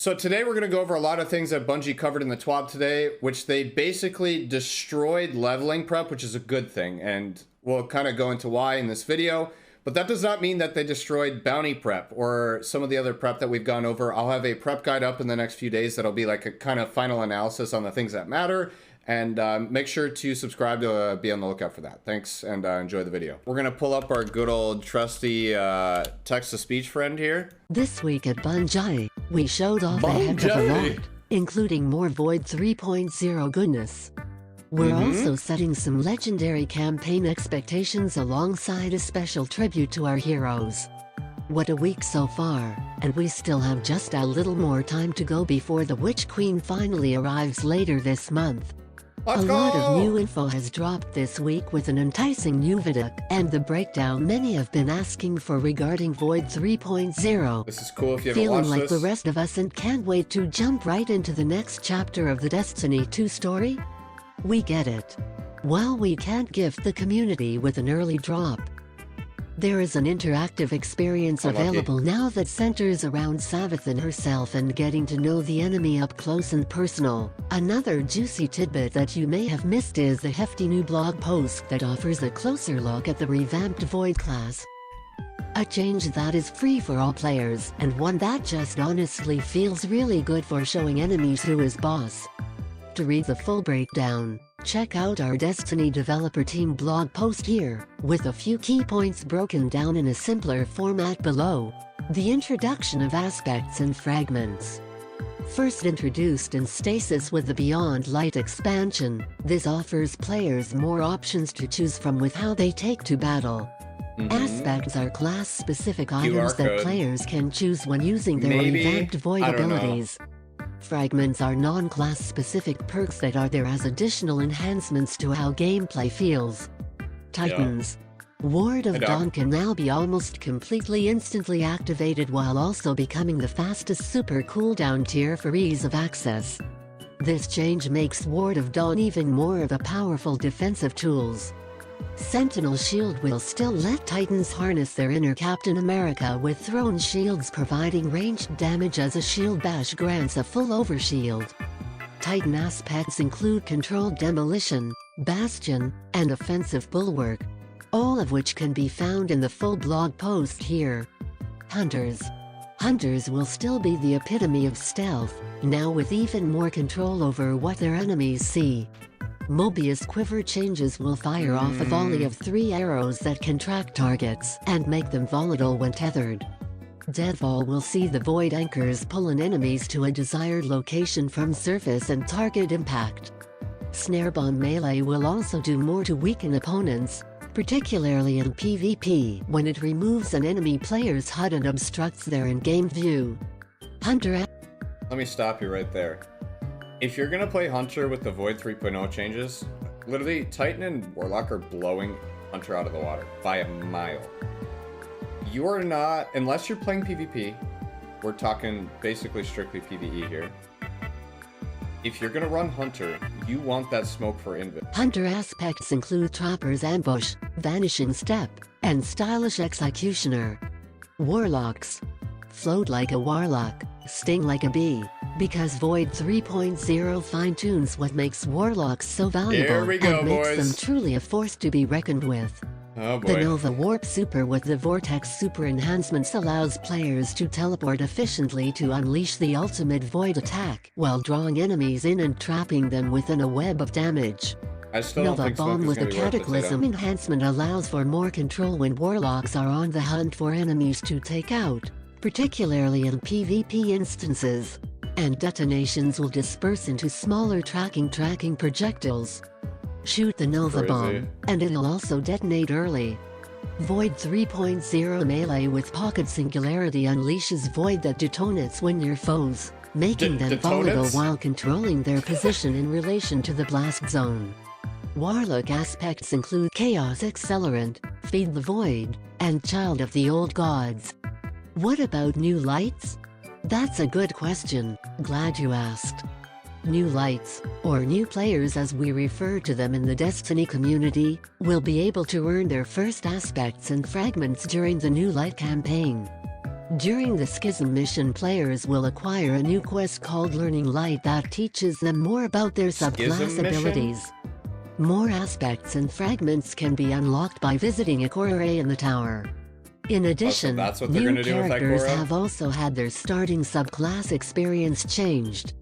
So today we're going to go over a lot of things that Bungie covered in the TWAB today, which they basically destroyed leveling prep, which is a good thing, and we'll kind of go into why in this video. But that does not mean that they destroyed bounty prep or some of the other prep that we've gone over. I'll have a prep guide up in the next few days that'll be like a kind of final analysis on the things that matter. And make sure to subscribe to be on the lookout for that. Thanks, and enjoy the video. We're gonna pull up our good old trusty text-to-speech friend here. This week at Bungie, we showed off a heck of a lot, including more Void 3.0 goodness. We're also setting some legendary campaign expectations alongside a special tribute to our heroes. What a week so far, and we still have just a little more time to go before the Witch Queen finally arrives later this month. Let's a go! lot of new info has dropped this week with an enticing new video and the breakdown many have been asking for regarding Void 3.0. This is cool if you haven't Feeling watched like this. the rest of us and can't wait to jump right into the next chapter of the Destiny 2 story? We get it. While we can't gift the community with an early drop, there is an interactive experience available now that centers around Savithan herself and getting to know the enemy up close and personal. Another juicy tidbit that you may have missed is the hefty new blog post that offers a closer look at the revamped Void class. A change that is free for all players, and one that just honestly feels really good for showing enemies who is boss. To read the full breakdown, check out our Destiny developer team blog post here, with a few key points broken down in a simpler format below. The introduction of aspects and fragments. First introduced in Stasis with the Beyond Light expansion, this offers players more options to choose from with how they take to battle. Aspects are class-specific items that players can choose when using their revamped Void abilities. Fragments are non-class specific perks that are there as additional enhancements to how gameplay feels. Titans. Ward of Dawn can now be almost completely instantly activated while also becoming the fastest super cooldown tier for ease of access. This change makes Ward of Dawn even more of a powerful defensive tools. Sentinel Shield will still let Titans harness their inner Captain America with thrown shields providing ranged damage as a shield bash grants a full overshield. Titan aspects include controlled demolition, bastion, and offensive bulwark, all of which can be found in the full blog post here. Hunters. Hunters will still be the epitome of stealth, now with even more control over what their enemies see. Mobius Quiver changes will fire off a volley of 3 arrows that can track targets and make them volatile when tethered. Deadfall will see the Void Anchors pulling enemies to a desired location from surface and target impact. Snarebomb Melee will also do more to weaken opponents, particularly in PvP when it removes an enemy player's HUD and obstructs their in-game view. Hunter. Let me stop you right there. If you're gonna play Hunter with the Void 3.0 changes, literally Titan and Warlock are blowing Hunter out of the water by a mile. You are not, unless you're playing PvP, we're talking basically strictly PvE here. If you're gonna run Hunter, you want that smoke for invis. Hunter aspects include Trapper's Ambush, Vanishing Step, and Stylish Executioner. Warlocks. Float like a warlock, sting like a bee, because Void 3.0 fine-tunes what makes Warlocks so valuable and makes them truly a force to be reckoned with. The Nova Warp Super with the Vortex Super enhancements allows players to teleport efficiently to unleash the ultimate Void attack while drawing enemies in and trapping them within a web of damage. Nova Bomb with the Cataclysm enhancement allows for more control when Warlocks are on the hunt for enemies to take out, particularly in PvP instances, and detonations will disperse into smaller tracking projectiles. Shoot the Nova Bomb, and it'll also detonate early. Void 3.0 Melee with Pocket Singularity unleashes Void that detonates when near foes, making them volatile while controlling their position in relation to the blast zone. Warlock aspects include Chaos Accelerant, Feed the Void, and Child of the Old Gods. What about new lights? That's a good question, glad you asked. New lights, or new players as we refer to them in the Destiny community, will be able to earn their first aspects and fragments during the new light campaign. During the Schism mission, players will acquire a new quest called Learning Light that teaches them more about their subclass Schism mission? abilities. More aspects and fragments can be unlocked by visiting Ikoria in the tower. In addition, that's what they're new gonna do with characters Ikora? have also had their starting subclass experience changed.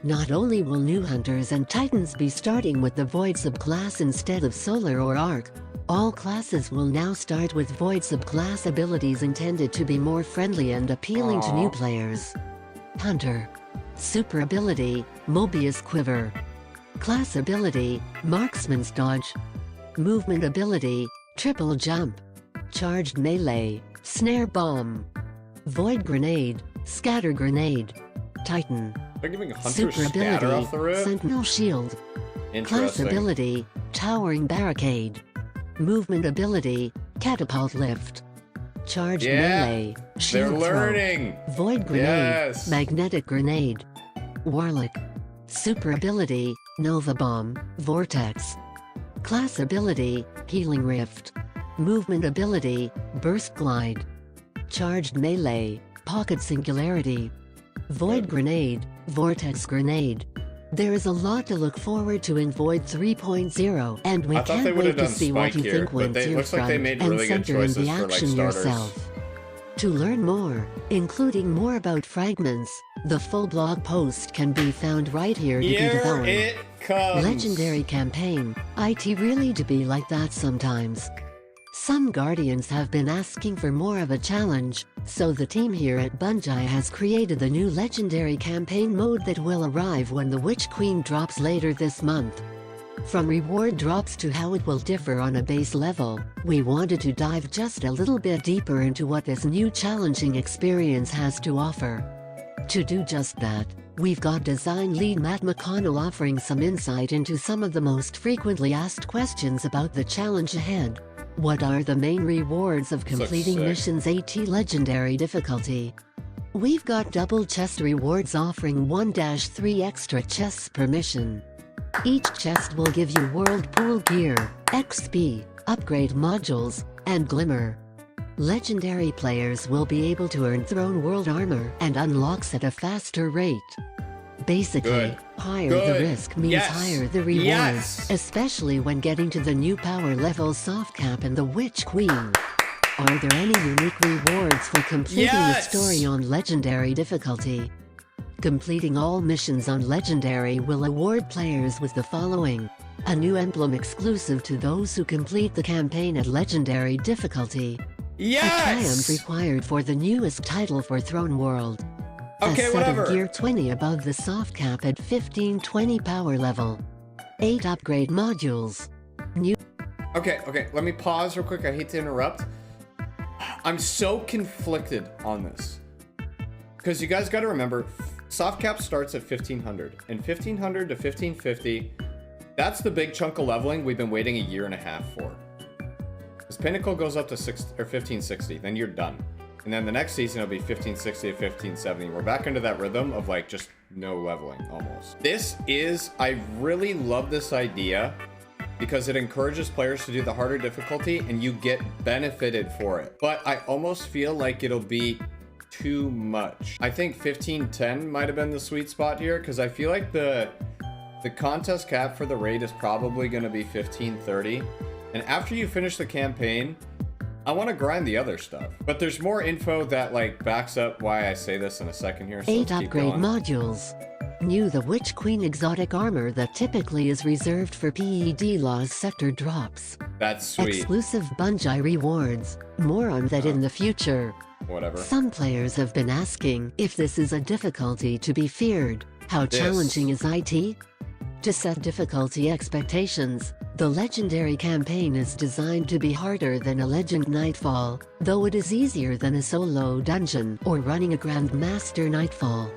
Not only will new hunters and titans be starting with the Void subclass instead of Solar or Arc, all classes will now start with Void subclass abilities intended to be more friendly and appealing to new players. Hunter. Super ability, Mobius Quiver. Class ability, Marksman's Dodge. Movement ability, Triple Jump. Charged Melee, Snare Bomb. Void Grenade, Scatter Grenade. Titan. They're giving Hunter Super scatter ability, off the rip? Sentinel Shield. Class Interesting. ability, Towering Barricade. Movement ability, Catapult Lift. Charged Yeah, Melee, They're Shield Throw. learning. Void Grenade, Yes. Magnetic Grenade. Warlock. Super ability, Nova Bomb, Vortex. Class ability, Healing Rift. Movement ability, Burst Glide. Charged Melee, Pocket Singularity. Void Grenade, Vortex Grenade. There is a lot to look forward to in Void 3.0, and we I thought they can't would have wait to done see what Spike you here, think but wins it your looks like they front made and really good center in choices the for, like, action starters. yourself. To learn more, including more about fragments, the full blog post can be found right here to be Here devoured. it comes. Legendary campaign. IT really to be like that sometimes. Some Guardians have been asking for more of a challenge, so the team here at Bungie has created the new Legendary campaign mode that will arrive when the Witch Queen drops later this month. From reward drops to how it will differ on a base level, we wanted to dive just a little bit deeper into what this new challenging experience has to offer. To do just that, we've got design lead Matt McConnell offering some insight into some of the most frequently asked questions about the challenge ahead. What are the main rewards of completing sick. missions AT Legendary difficulty? We've got double chest rewards offering 1-3 extra chests per mission. Each chest will give you World Pool gear, XP, upgrade modules, and Glimmer. Legendary players will be able to earn Throne World armor and unlocks at a faster rate. Basically, Good. higher Good. the risk means Yes. higher the reward, Yes. especially when getting to the new power level soft cap and the Witch Queen. Are there any unique rewards for completing Yes. the story on Legendary difficulty? Completing all missions on Legendary will award players with the following. A new emblem exclusive to those who complete the campaign at Legendary difficulty. A triumph Yes. required for the newest title for Throne World. Okay, a set whatever. of gear 20 above the soft cap at 1520 power level. 8 upgrade modules. New Okay, let me pause real quick. I hate to interrupt. I'm so conflicted on this. Because you guys got to remember, soft cap starts at 1500. And 1500 to 1550, that's the big chunk of leveling we've been waiting a year and a half for. This pinnacle goes up to 1560, then you're done. And then the next season it'll be 1560 to 1570. We're back into that rhythm of like just no leveling almost. I really love this idea because it encourages players to do the harder difficulty and you get benefited for it. But I almost feel like it'll be too much. I think 1510 might have been the sweet spot here because I feel like the contest cap for the raid is probably going to be 1530. And after you finish the campaign, I want to grind the other stuff. But there's more info that like backs up why I say this in a second here. So 8 let's keep upgrade going. modules. New the Witch Queen exotic armor that typically is reserved for PED Law's sector drops. That's sweet. Exclusive Bungie rewards. More on that in the future. Whatever. Some players have been asking if this is a difficulty to be feared. How challenging is IT? To set difficulty expectations, the Legendary campaign is designed to be harder than a Legend Nightfall, though it is easier than a solo dungeon or running a Grandmaster Nightfall.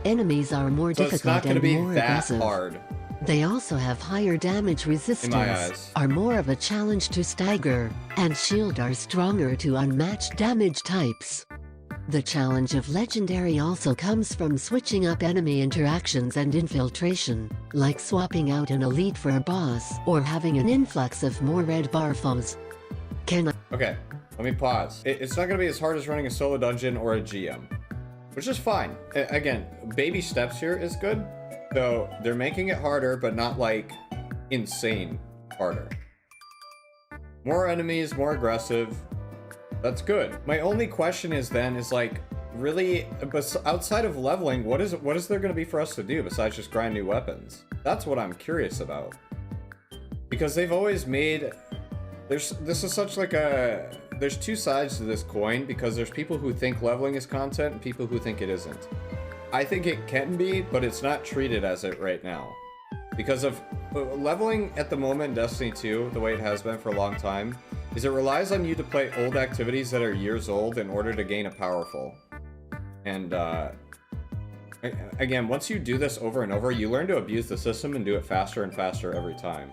Enemies are more So it's difficult not going to and be more that aggressive. hard. They also have higher damage resistance, eyes. are more of a challenge to stagger, and shield are stronger to unmatched damage types. The challenge of Legendary also comes from switching up enemy interactions and infiltration, like swapping out an elite for a boss or having an influx of more red bar foes. Okay. Let me pause. It's not going to be as hard as running a solo dungeon or a GM, which is fine. Again, baby steps here is good, though they're making it harder, but not like insane harder. More enemies, more aggressive. That's good. My only question is then is like, really, outside of leveling, what is there going to be for us to do besides just grind new weapons? That's what I'm curious about. Because they've always made, this is such like a, there's two sides to this coin, because there's people who think leveling is content and people who think it isn't. I think it can be, but it's not treated as it right now. Because of leveling at the moment in Destiny 2, the way it has been for a long time, is it relies on you to play old activities that are years old in order to gain a powerful. And again, once you do this over and over, you learn to abuse the system and do it faster and faster every time.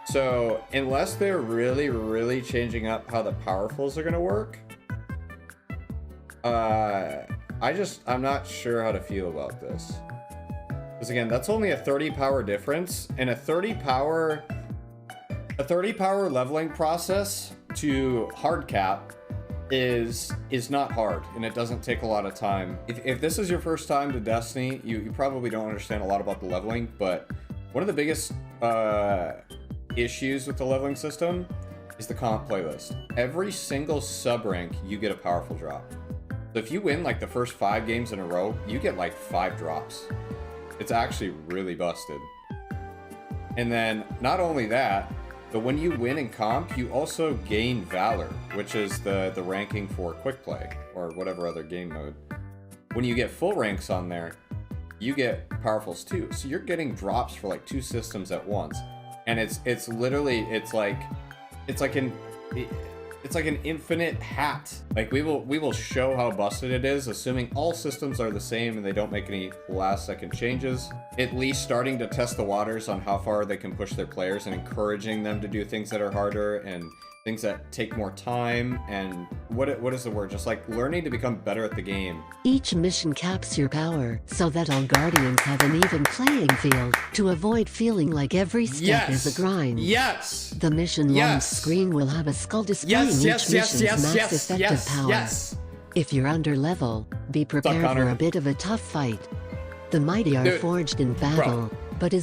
So unless they're really, really changing up how the powerfuls are going to work, I'm not sure how to feel about this. Because again, that's only a 30 power difference, and a 30 power leveling process to hard cap is not hard, and it doesn't take a lot of time. If this is your first time to Destiny, you probably don't understand a lot about the leveling, but one of the biggest issues with the leveling system is the comp playlist. Every single sub rank, you get a powerful drop. So if you win like the first 5 games in a row, you get like 5 drops. It's actually really busted. And then not only that, but when you win in comp, you also gain Valor, which is the ranking for quick play or whatever other game mode. When you get full ranks on there, you get powerfuls too. So you're getting drops for like 2 systems at once. And it's literally, it's like an infinite hat. Like we will show how busted it is, assuming all systems are the same and they don't make any last second changes. At least starting to test the waters on how far they can push their players and encouraging them to do things that are harder and things that take more time, and what is the word? Just like learning to become better at the game. Each mission caps your power so that all Guardians have an even playing field to avoid feeling like every step is a grind. Yes! The mission launch screen will have a skull displaying each mission's max effective power. If you're under level, be prepared for a bit of a tough fight. The mighty are forged in battle, but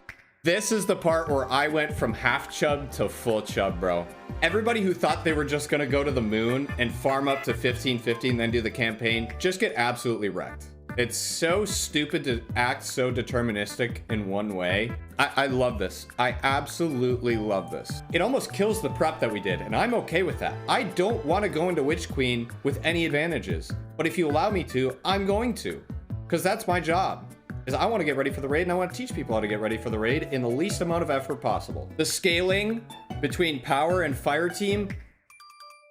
this is the part where I went from half chub to full chub, bro. Everybody who thought they were just gonna go to the moon and farm up to 1550 and then do the campaign, just get absolutely wrecked. It's so stupid to act so deterministic in one way. I love this. I absolutely love this. It almost kills the prep that we did, and I'm okay with that. I don't want to go into Witch Queen with any advantages, but if you allow me to, I'm going to, because that's my job. Is I want to get ready for the raid, and I want to teach people how to get ready for the raid in the least amount of effort possible. The scaling between power and fire team,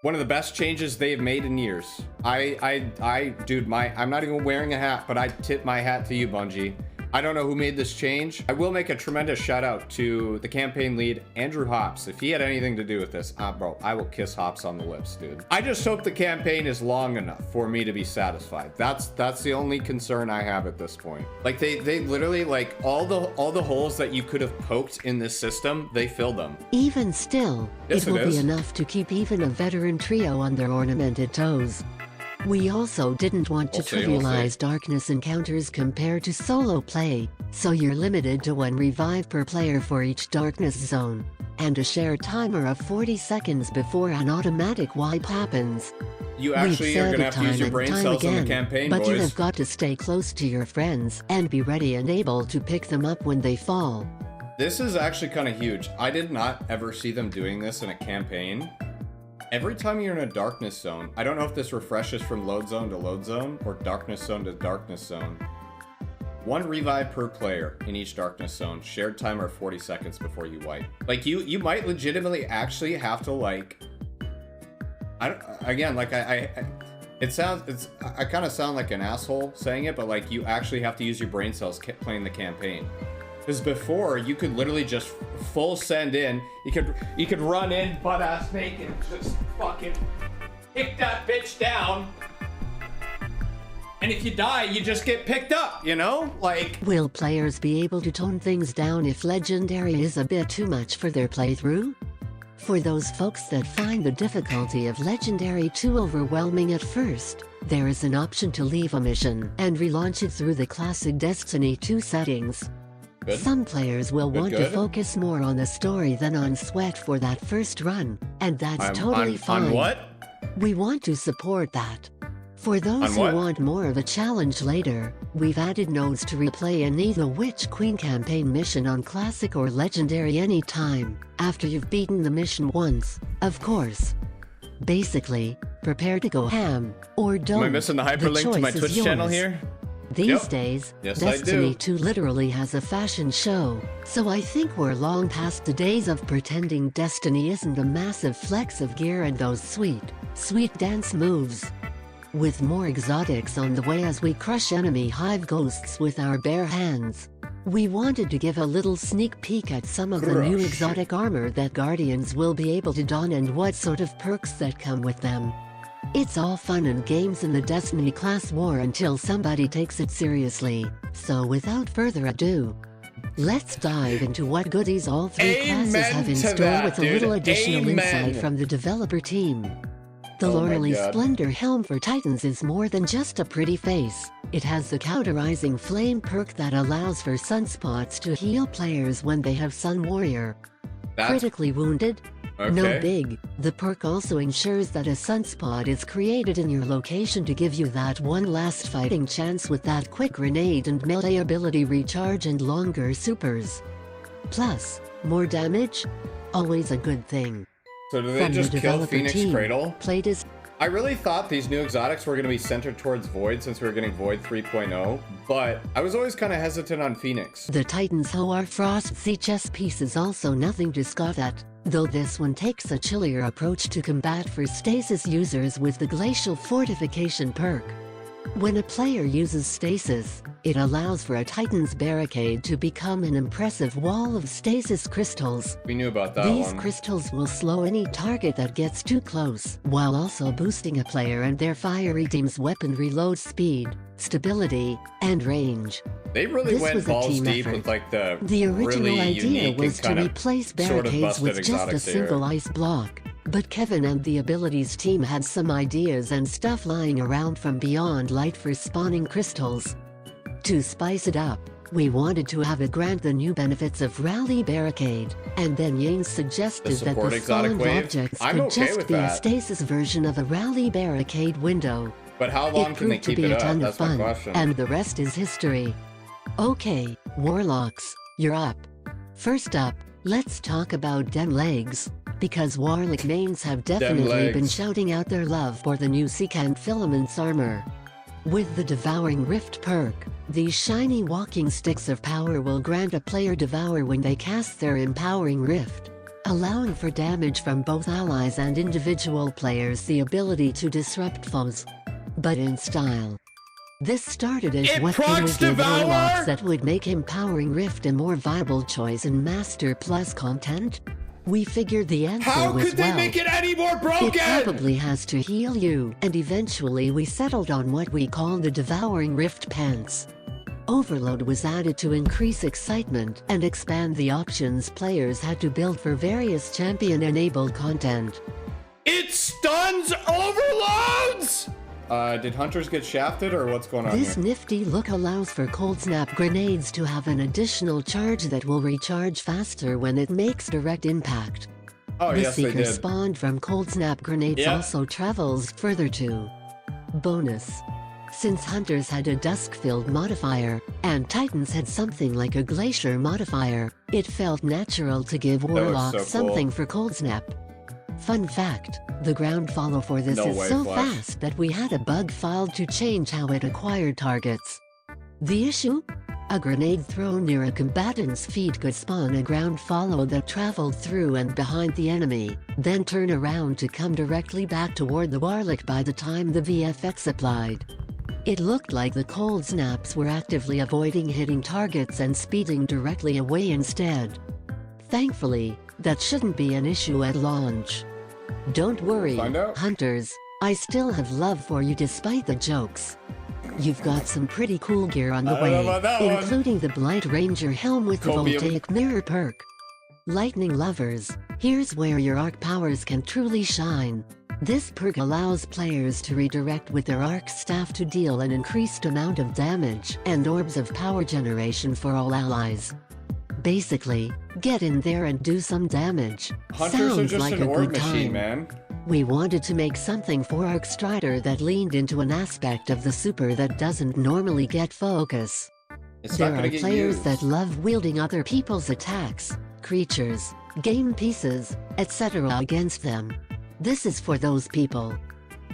one of the best changes they've made in years. Dude, I'm not even wearing a hat, but I tip my hat to you, Bungie. I don't know who made this change. I will make a tremendous shout out to the campaign lead, Andrew Hops. If he had anything to do with this, bro, I will kiss Hops on the lips, dude. I just hope the campaign is long enough for me to be satisfied. That's the only concern I have at this point. Like they literally, like all the holes that you could have poked in this system, they filled them. Even still, yes, it will be enough to keep even a veteran trio on their ornamented toes. We also didn't want to trivialize darkness encounters compared to solo play, so you're limited to 1 revive per player for each darkness zone, and a shared timer of 40 seconds before an automatic wipe happens. You actually are gonna have to use your brain cells in the campaign, but boys. You have got to stay close to your friends and be ready and able to pick them up when they fall. This is actually kind of huge. I did not ever see them doing this in a campaign. Every time you're in a darkness zone, I don't know if this refreshes from load zone to load zone or darkness zone to darkness zone. 1 revive per player in each darkness zone, shared timer of 40 seconds before you wipe. Like you might legitimately actually have to like, I kind of sound like an asshole saying it, but like you actually have to use your brain cells playing the campaign. Because before, you could literally just full send in. You could run in butt ass naked and just fucking kick that bitch down. And if you die, you just get picked up, you know? Like, will players be able to tone things down if Legendary is a bit too much for their playthrough? For those folks that find the difficulty of Legendary too overwhelming at first, there is an option to leave a mission and relaunch it through the classic Destiny 2 settings. Good. Some players will want to Good. focus more on the story than on sweat for that first run, and that's totally fine. On what? We want to support that. For those who want more of a challenge later, we've added nodes to replay an Either Witch Queen campaign mission on Classic or Legendary anytime, after you've beaten the mission once, of course. Basically, prepare to go ham, or don't. Am I missing the hyperlink to my Twitch channel here? These days, Yes, Destiny 2 literally has a fashion show, so I think we're long past the days of pretending Destiny isn't a massive flex of gear and those sweet dance moves. With more exotics on the way as we crush enemy hive ghosts with our bare hands, we wanted to give a little sneak peek at some of the new exotic armor that Guardians will be able to don and what sort of perks that come with them. It's all fun and games in the Destiny class war until somebody takes it seriously, so without further ado, let's dive into what goodies all three classes have in store with a little additional insight from the developer team. The Loreley Splendor Helm for Titans is more than just a pretty face. It has the cauterizing flame perk that allows for sunspots to heal players when they have Sun Warrior. Critically wounded? No big. The perk also ensures that a sunspot is created in your location to give you that one last fighting chance with that quick grenade and melee ability recharge and longer supers. Plus, more damage? Always a good thing. So do they just kill Phoenix Cradle? I really thought these new exotics were going to be centered towards Void since we were getting Void 3.0, but I was always kind of hesitant on Phoenix. The Titan's Hoar Frost Sea chess piece is also nothing to scoff at, though this one takes a chillier approach to combat for Stasis users with the Glacial Fortification perk. When a player uses Stasis, it allows for a Titan's Barricade to become an impressive wall of Stasis crystals. We knew about that These crystals will slow any target that gets too close, while also boosting a player and their fiery team's weapon reload speed, stability, and range. They really went balls deep with like the original really idea was to kind of replace barricades with just a single ice block. But Kevin and the Abilities team had some ideas and stuff lying around from Beyond Light for spawning crystals. To spice it up, we wanted to have it grant the new benefits of Rally Barricade, and then Yang suggested that the spawned objects could just be a Stasis version of a Rally Barricade window. But how long can they keep it up? That's my question. And the rest is history. Okay, Warlocks, you're up. First up, let's talk about dem legs, because Warlock mains have definitely been shouting out their love for the new Secant Filaments armor. With the Devouring Rift perk, these shiny walking sticks of power will grant a player Devour when they cast their Empowering Rift, allowing for damage from both allies and individual players the ability to disrupt foes, but in style. This started as what can we give Warlocks that would make Empowering Rift a more viable choice in Master Plus content? We figured the answer was how could they make it any more broken? It probably has to heal you, and eventually we settled on what we call the Devouring Rift Pants. Overload was added to increase excitement and expand the options players had to build for various champion-enabled content. It stuns overloads! Did hunters get shafted or what's going on This here? nifty look allows for cold snap grenades to have an additional charge that will recharge faster when it makes direct impact. Oh, the yes, they Seeker did. spawned from cold snap grenades also travels further too. Bonus. Since hunters had a Duskfield modifier, and Titans had something like a Glacier modifier, it felt natural to give Warlocks something for cold snap. Fun fact, the ground follow for this is so fast that we had a bug filed to change how it acquired targets. The issue? A grenade thrown near a combatant's feet could spawn a ground follow that traveled through and behind the enemy, then turn around to come directly back toward the Warlock by the time the VFX applied. It looked like the cold snaps were actively avoiding hitting targets and speeding directly away instead. Thankfully, that shouldn't be an issue at launch. Don't worry, hunters, I still have love for you despite the jokes. You've got some pretty cool gear on the way, including the Blight Ranger helm with the Voltaic Mirror perk. Lightning lovers, Here's where your arc powers can truly shine. This perk allows players to redirect with their arc staff to deal an increased amount of damage and orbs of power generation for all allies. Basically, get in there and do some damage. Hunters Sounds are just like an a orb good time. machine, man. We wanted to make something for Arc Strider that leaned into an aspect of the super that doesn't normally get focus. It's not There gonna are get players used. that love wielding other people's attacks, creatures, game pieces, etc. against them. This is for those people.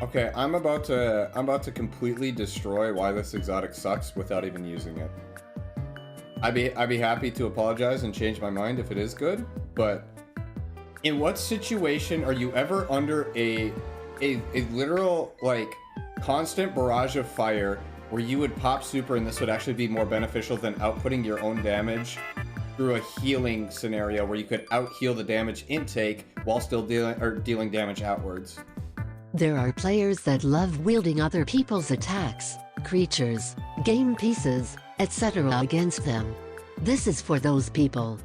Okay, I'm about to completely destroy why this exotic sucks without even using it. I'd be happy to apologize and change my mind if it is good, but in what situation are you ever under a literal, like, constant barrage of fire where you would pop super and this would actually be more beneficial than outputting your own damage through a healing scenario where you could out-heal the damage intake while still dealing damage outwards? There are players that love wielding other people's attacks, creatures, game pieces, etc. against them. This is for those people.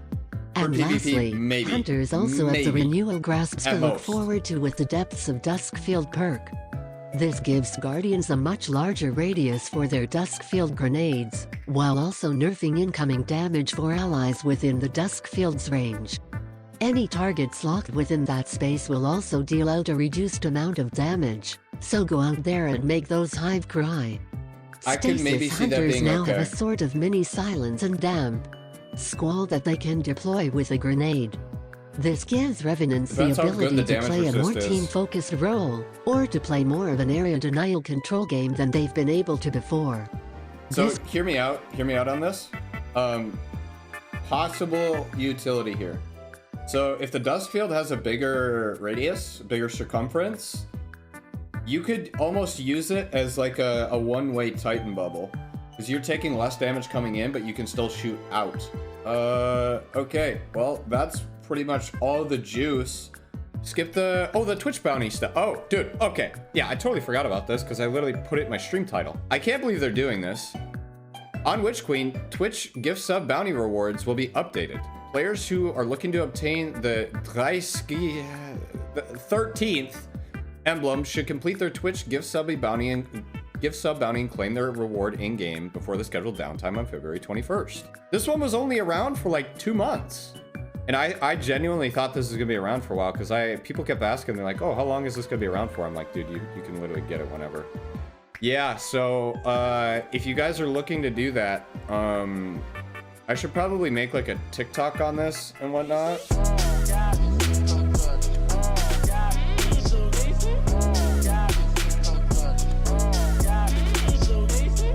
And PvP, lastly, maybe. hunters also have the Maybe. renewal grasps At to look most. forward to with the Depths of Duskfield perk. This gives Guardians a much larger radius for their Duskfield grenades, while also nerfing incoming damage for allies within the Duskfield's range. Any targets locked within that space will also deal out a reduced amount of damage, so go out there and make those hive cry. I could maybe Stasis see that hunters being now okay. have a sort of mini silence and damp squall that they can deploy with a grenade. This gives Revenants the Depends how good ability the to damage play a more resist is. team-focused role, or to play more of an area denial control game than they've been able to before. So This- hear me out on this. Possible utility here. So if the Duskfield has a bigger radius, bigger circumference, you could almost use it as like a one-way Titan bubble. Because you're taking less damage coming in, but you can still shoot out. Okay. Well, that's pretty much all the juice. Skip the Twitch bounty stuff. Oh, dude. Okay. Yeah, I totally forgot about this because I literally put it in my stream title. I can't believe they're doing this. On Witch Queen, Twitch gift sub bounty rewards will be updated. Players who are looking to obtain the 13th emblem should complete their Twitch gift sub bounty and claim their reward in-game before the scheduled downtime on February 21st. This one was only around for like 2 months. And I genuinely thought this was gonna be around for a while because people kept asking, they're like, oh, how long is this gonna be around for? I'm like, dude, you can literally get it whenever. Yeah, so if you guys are looking to do that, I should probably make like a TikTok on this and whatnot.